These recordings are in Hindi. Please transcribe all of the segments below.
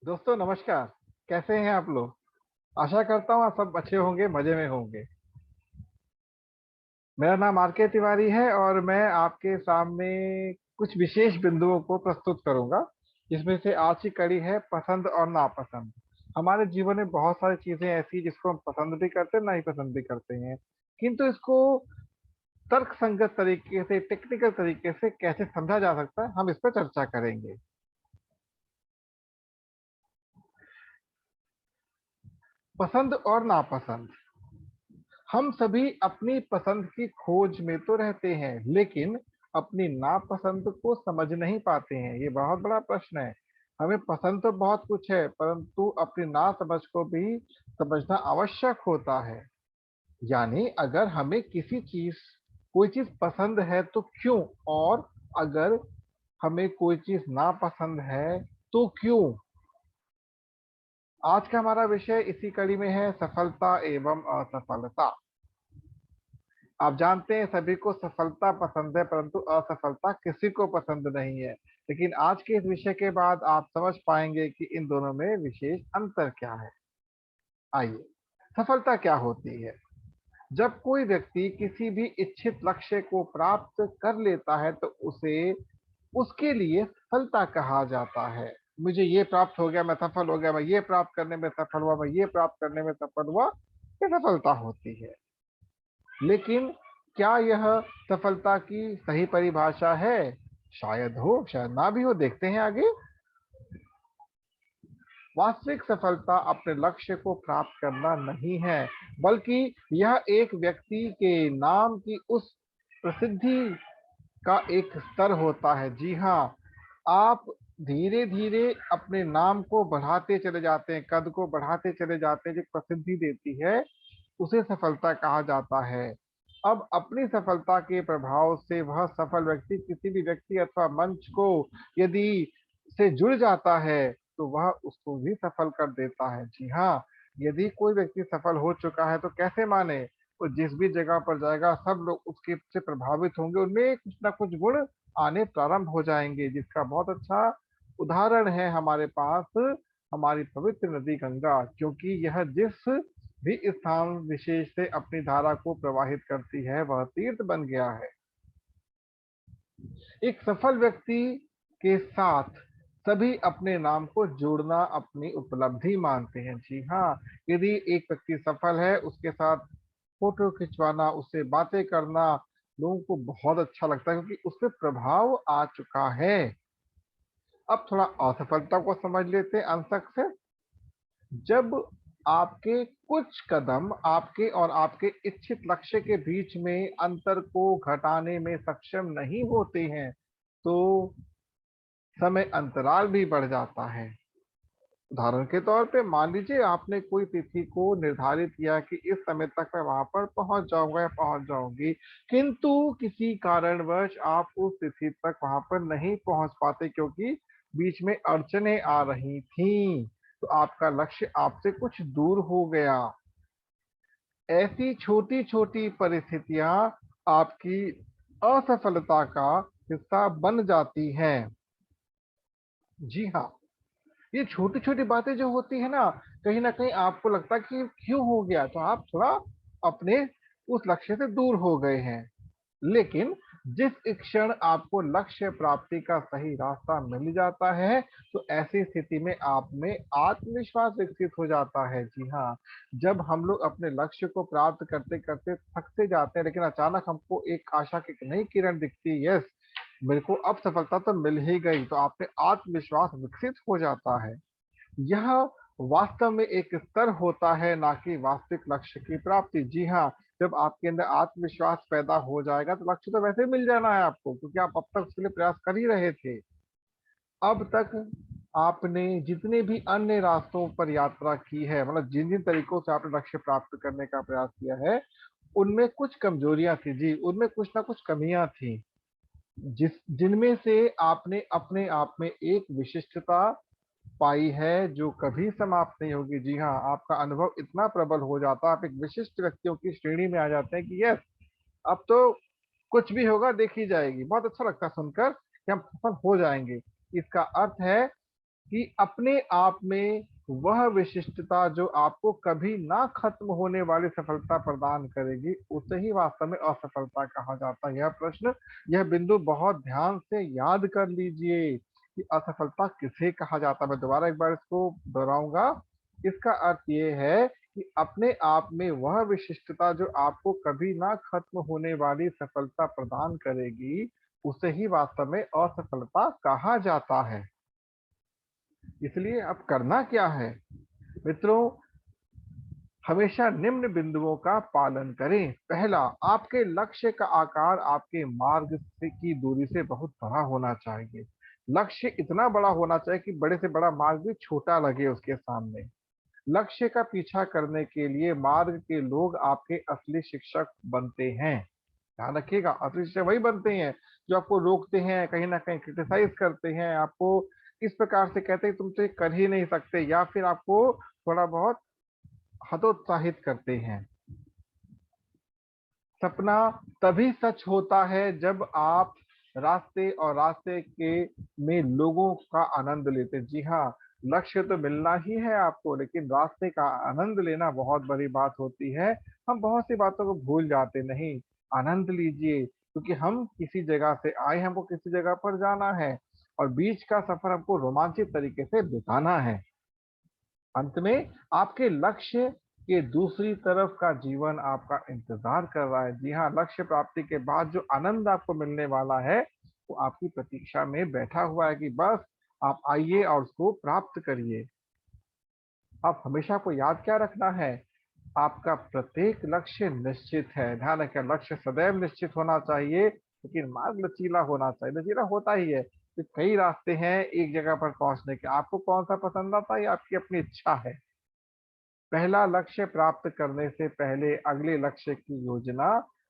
दोस्तों नमस्कार। कैसे हैं आप लोग? आशा करता हूँ आप सब अच्छे होंगे, मजे में होंगे। मेरा नाम आर के तिवारी है और मैं आपके सामने कुछ विशेष बिंदुओं को प्रस्तुत करूंगा, जिसमें से आज की कड़ी है पसंद और नापसंद। हमारे जीवन में बहुत सारी चीजें ऐसी जिसको हम पसंद भी करते हैं, ना ही पसंद भी करते हैं, किंतु इसको तर्क संगत तरीके से, टेक्निकल तरीके से कैसे समझा जा सकता है, हम इस पर चर्चा करेंगे। पसंद और नापसंद। हम सभी अपनी पसंद की खोज में तो रहते हैं, लेकिन अपनी नापसंद को समझ नहीं पाते हैं। ये बहुत बड़ा प्रश्न है। हमें पसंद तो बहुत कुछ है, परंतु अपनी नासमझ को भी समझना आवश्यक होता है। यानी अगर हमें कोई चीज पसंद है तो क्यों, और अगर हमें कोई चीज नापसंद है तो क्यों। आज का हमारा विषय इसी कड़ी में है, सफलता एवं असफलता। आप जानते हैं सभी को सफलता पसंद है, परंतु असफलता किसी को पसंद नहीं है। लेकिन आज के इस विषय के बाद आप समझ पाएंगे कि इन दोनों में विशेष अंतर क्या है। आइए, सफलता क्या होती है? जब कोई व्यक्ति किसी भी इच्छित लक्ष्य को प्राप्त कर लेता है तो उसे उसके लिए सफलता कहा जाता है। मुझे ये प्राप्त हो गया, मैं सफल हो गया, मैं ये प्राप्त करने में सफल हुआ, मैं ये प्राप्त करने में सफल हुआ, ये सफलता होती है। लेकिन क्या यह सफलता की सही परिभाषा है? शायद हो, शायद ना भी हो। देखते हैं आगे। वास्तविक सफलता अपने लक्ष्य को प्राप्त करना नहीं है, बल्कि यह एक व्यक्ति के नाम की उस प्रसिद्धि का एक स्तर होता है। जी हाँ, आप धीरे धीरे अपने नाम को बढ़ाते चले जाते हैं, कद को बढ़ाते चले जाते हैं, जो प्रसिद्धि देती है उसे सफलता कहा जाता है। अब अपनी सफलता के प्रभाव से वह सफल व्यक्ति किसी भी व्यक्ति अथवा मंच को यदि से जुड़ जाता है तो वह उसको भी सफल कर देता है। जी हाँ, यदि कोई व्यक्ति सफल हो चुका है तो कैसे माने, वो जिस भी जगह पर जाएगा सब लोग उसके से प्रभावित होंगे, उनमें कुछ ना कुछ गुण आने प्रारंभ हो जाएंगे, जिसका बहुत अच्छा उदाहरण है हमारे पास हमारी पवित्र नदी गंगा। क्योंकि यह जिस भी स्थान विशेष से अपनी धारा को प्रवाहित करती है वह तीर्थ बन गया है। एक सफल व्यक्ति के साथ सभी अपने नाम को जोड़ना अपनी उपलब्धि मानते हैं। जी हाँ, यदि एक व्यक्ति सफल है उसके साथ फोटो खिंचवाना, उससे बातें करना लोगों को बहुत अच्छा लगता है, क्योंकि उससे प्रभाव आ चुका है। अब थोड़ा असफलता को समझ लेते हैं अंतक से। जब आपके कुछ कदम आपके और आपके इच्छित लक्ष्य के बीच में अंतर को घटाने में सक्षम नहीं होते हैं तो समय अंतराल भी बढ़ जाता है। उदाहरण के तौर पे मान लीजिए आपने कोई तिथि को निर्धारित किया कि इस समय तक मैं वहां पर पहुंच जाऊंगा या पहुंच जाऊंगी, किंतु किसी कारणवश आप उस तिथि तक वहां पर नहीं पहुंच पाते क्योंकि बीच में अड़चने आ रही थी, तो आपका लक्ष्य आपसे कुछ दूर हो गया। ऐसी छोटी छोटी परिस्थितियां आपकी असफलता का हिस्सा बन जाती हैं। जी हाँ, ये छोटी छोटी बातें जो होती है ना कहीं आपको लगता है कि क्यों हो गया, तो आप थोड़ा अपने उस लक्ष्य से दूर हो गए हैं। लेकिन जिस क्षण आपको लक्ष्य प्राप्ति का सही रास्ता मिल जाता है तो ऐसी स्थिति में आप में आत्मविश्वास विकसित हो जाता है। जी हाँ, जब हम लोग अपने लक्ष्य को प्राप्त करते करते थकते जाते हैं, लेकिन अचानक हमको एक आशा की एक नई किरण दिखती है, यस मेरे को अब सफलता तो मिल ही गई, तो आप में आत्मविश्वास विकसित हो जाता है। यह वास्तव में एक स्तर होता है, ना कि वास्तविक लक्ष्य की प्राप्ति। जी हाँ, जब आपके अंदर आत्मविश्वास पैदा हो जाएगा तो लक्ष्य तो वैसे मिल जाना है आपको, क्योंकि आप अब तक उसके लिए प्रयास कर ही रहे थे। अब तक आपने जितने भी अन्य रास्तों पर यात्रा की है, मतलब जिन जिन तरीकों से आपने लक्ष्य प्राप्त करने का प्रयास किया है, उनमें कुछ कमजोरियां थी। जी, उनमें कुछ ना कुछ कमियां थी, जिनमें से आपने अपने आप में एक विशिष्टता पाई है जो कभी समाप्त नहीं होगी। जी हाँ, आपका अनुभव इतना प्रबल हो जाता है, आप एक विशिष्ट व्यक्तियों की श्रेणी में आ जाते हैं कि यस अब तो कुछ भी होगा देखी जाएगी। बहुत अच्छा लगता है सुनकर कि हम सफल हो जाएंगे। इसका अर्थ है कि अपने आप में वह विशिष्टता जो आपको कभी ना खत्म होने वाली सफलता प्रदान करेगी, उसे ही वास्तव में असफलता कहा जाता है। यह प्रश्न, यह बिंदु बहुत ध्यान से याद कर लीजिए कि असफलता किसे कहा जाता है। मैं दोबारा एक बार इसको दोहराऊंगा। इसका अर्थ ये है कि अपने आप में वह विशिष्टता जो आपको कभी ना खत्म होने वाली सफलता प्रदान करेगी, उसे ही वास्तव में असफलता कहा जाता है। इसलिए अब करना क्या है मित्रों, हमेशा निम्न बिंदुओं का पालन करें। पहला, आपके लक्ष्य का आकार आपके मार्ग से की दूरी से बहुत बड़ा होना चाहिए। लक्ष्य इतना बड़ा होना चाहिए कि बड़े से बड़ा मार्ग भी छोटा लगे उसके सामने। लक्ष्य का पीछा करने के लिए मार्ग के लोग आपके असली शिक्षक बनते हैं। ध्यान रखिएगा, असली शिक्षक वही बनते हैं जो आपको रोकते हैं, कहीं ना कहीं क्रिटिसाइज करते हैं, आपको इस प्रकार से कहते हैं तुम तो ये कर ही नहीं सकते, या फिर आपको थोड़ा बहुत हतोत्साहित करते हैं। सपना तभी सच होता है जब आप रास्ते और रास्ते के में लोगों का आनंद लेते हैं। जी हाँ, लक्ष्य तो मिलना ही है आपको, लेकिन रास्ते का आनंद लेना बहुत बड़ी बात होती है। हम बहुत सी बातों को भूल जाते, नहीं, आनंद लीजिए, क्योंकि हम किसी जगह से आए, हमको किसी जगह पर जाना है और बीच का सफर हमको रोमांचित तरीके से बिताना है। अंत में आपके लक्ष्य के दूसरी तरफ का जीवन आपका इंतजार कर रहा है। जी हाँ, लक्ष्य प्राप्ति के बाद जो आनंद आपको मिलने वाला है, वो आपकी प्रतीक्षा में बैठा हुआ है कि बस आप आइए और उसको प्राप्त करिए। आप हमेशा को याद क्या रखना है, आपका प्रत्येक लक्ष्य निश्चित है। ध्यान रखें, लक्ष्य सदैव निश्चित होना चाहिए, लेकिन मार्ग लचीला होना चाहिए। लचीला होता ही है कि कई रास्ते हैं एक जगह पर पहुंचने के, आपको कौन सा पसंद आता है, ये आपकी अपनी इच्छा है। पहला लक्ष्य प्राप्त करने से पहले अगले लक्ष्य की योजना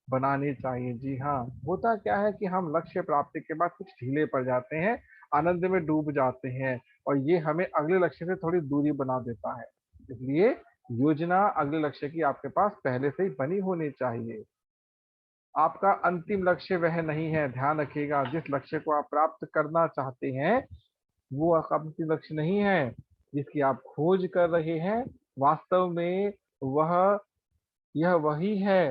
बनानी चाहिए। जी हाँ, होता क्या है कि हम लक्ष्य प्राप्ति के बाद कुछ ढीले पड़ जाते हैं, आनंद में डूब जाते हैं, और ये हमें अगले लक्ष्य से थोड़ी दूरी बना देता है। इसलिए योजना अगले लक्ष्य की आपके पास पहले से ही बनी होनी चाहिए। आपका अंतिम लक्ष्य वह नहीं है, ध्यान रखिएगा। जिस लक्ष्य को आप प्राप्त करना चाहते हैं, वो आपका अंतिम लक्ष्य नहीं है। जिसकी आप खोज कर रहे हैं, वास्तव में वह यह वही है,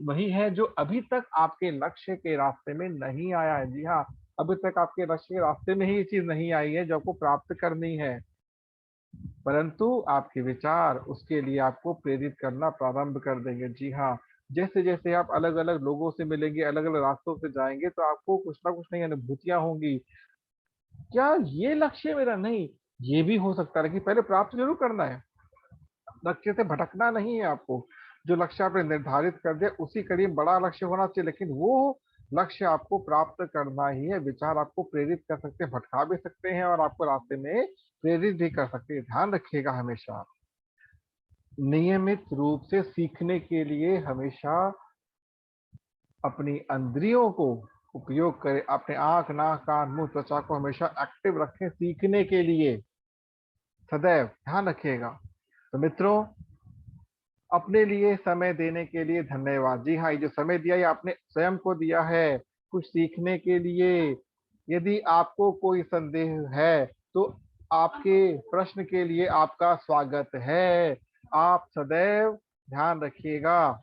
वही है जो अभी तक आपके लक्ष्य के रास्ते में नहीं आया है। जी हाँ, अभी तक आपके लक्ष्य के रास्ते में ही ये चीज नहीं आई है जो आपको प्राप्त करनी है, परंतु आपके विचार उसके लिए आपको प्रेरित करना प्रारंभ कर देंगे। जी हाँ, जैसे जैसे आप अलग अलग लोगों से मिलेंगे, अलग अलग रास्तों से जाएंगे, तो आपको कुछ ना कुछ नई अनुभूतियां होंगी। क्या ये लक्ष्य मेरा नहीं, ये भी हो सकता है, लेकिन पहले प्राप्त जरूर करना है। लक्ष्य से भटकना नहीं है आपको। जो लक्ष्य आपने निर्धारित कर दिया उसी करीब बड़ा लक्ष्य होना चाहिए, लेकिन वो लक्ष्य आपको प्राप्त करना ही है। विचार आपको प्रेरित कर सकते हैं, भटका भी सकते हैं, और आपको रास्ते में प्रेरित भी कर सकते हैं। ध्यान रखिएगा, हमेशा नियमित रूप से सीखने के लिए हमेशा अपनी इंद्रियों को उपयोग करें। अपने आंख, नाक, कान, मुंह, त्वचा को हमेशा एक्टिव रखें सीखने के लिए, सदैव ध्यान रखिएगा। तो मित्रों, अपने लिए समय देने के लिए धन्यवाद। जी हाँ, ये जो समय दिया, ये आपने स्वयं को दिया है कुछ सीखने के लिए। यदि आपको कोई संदेह है, तो आपके प्रश्न के लिए आपका स्वागत है। आप सदैव ध्यान रखिएगा।